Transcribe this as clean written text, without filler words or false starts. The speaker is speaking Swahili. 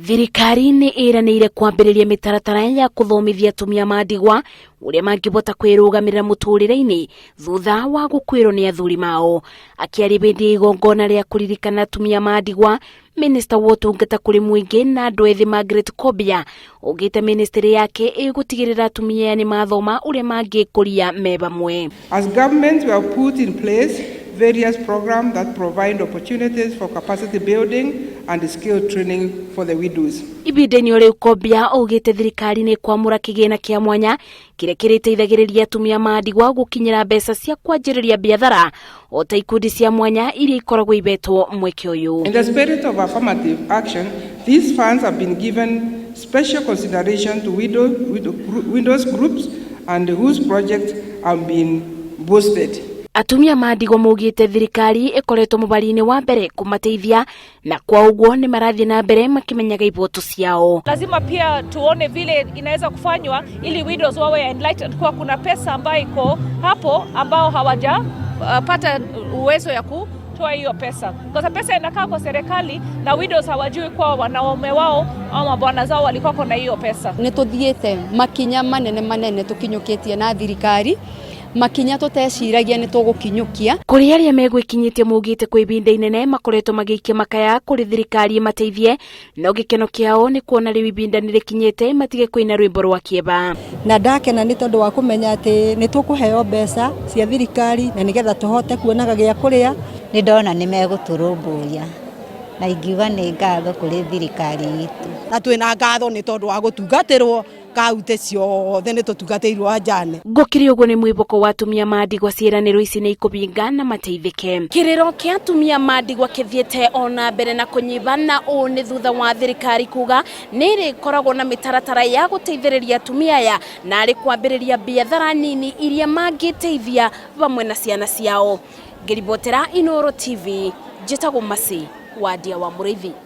Thirikari ni iranĩire kwambĩrĩria mĩtaratara ya kuthomithia atumia ndigwa uria mangĩbota kwĩrũgamĩrĩra muturire-ini thutha wa gũkuĩrwo nĩ athuri mao. Akiaria hĩndĩ ya igongona rĩa kuririkana atumia ndigwa, minista wa utungata kuri mwingi na andu ethi Margaret Kobia augĩte ministry yake ĩgũtigĩrĩra atumia ni mathoma uria mangĩkuria me bamwe. As government, we have put in place various programs that provide opportunities for capacity building and skill training for the widows. Ibinda-inĩ o rĩu Kobia augĩte thirikari nĩ kwamũra kigina kĩa mwanya kĩrĩa kĩrĩteithagĩrĩria atumia ndigwa gũkinyĩra mbeca cia kwanjĩrĩria biathara o ta ikundi cia mwanya iria ikoragwo ibetwo mweke ũyũ. In the spirit of affirmative action, these funds have been given special consideration to widows groups and whose projects have been boosted. Atumia ndigwa maugĩte thirikari ĩkoretwo mũbari-inĩ wa mbere kumateithia, na kwa ũguo ni marathiĩ na mbere makimenyaga iboto ciao. Lazima pia tuone vile inaweza kufanywa ili widows wawe enlightened kwa kuna pesa ambayo iko hapo ambao hawajapata uwezo ya kutoa hiyo pesa. Kwa pesa inakaa kwa serikali na widows hawajui kwa wanaume wao au mabwana zao walikuwa na hiyo pesa. Nituthiete makinya manene tukinyukitie na thirikari makinya tuteciragia ni tugukinyukia kuri aria megwikinyitie mugite kwa ibinda inene makoretwo magiikia makaya kuri thirikari mateithie, no gikeno kiao ni kuona riu ibinda ni rikinyite matige kuina rwimbo rwa kieba. Na ndakena ni tondu wa kumenya ati ni tukuheo mbeca cia thirikari na nigetha tuhote kuonaga gia kuria. Ni ndona ni meguturumburia na ingiuga ni ngatho kuri thirikari itu, na twina ngatho ni tondu wa gutungatirwo kaute ciothe ni tutungatĩirwo ajane. Gũkĩrĩ ũguo nĩ mwĩboko wa atumia ndigwa ciĩranĩro ici nĩ ikũbinga na mateithĩke. Kĩrĩro kĩa atumia ndigwa kĩthiĩte ona mbere na kũnyiba, na ũũ nĩ thutha wa thirikari kuga nĩ ĩrĩkoragwo na mĩtaratara ya gũteithĩrĩria atumia aya na arĩ kwambĩrĩria biathara nini iria mangĩteithia bamwe na ciana ciao. Ngĩribotera Uhoro TV, njĩtagwo Masi wa Ndia wa Mũrĩithi.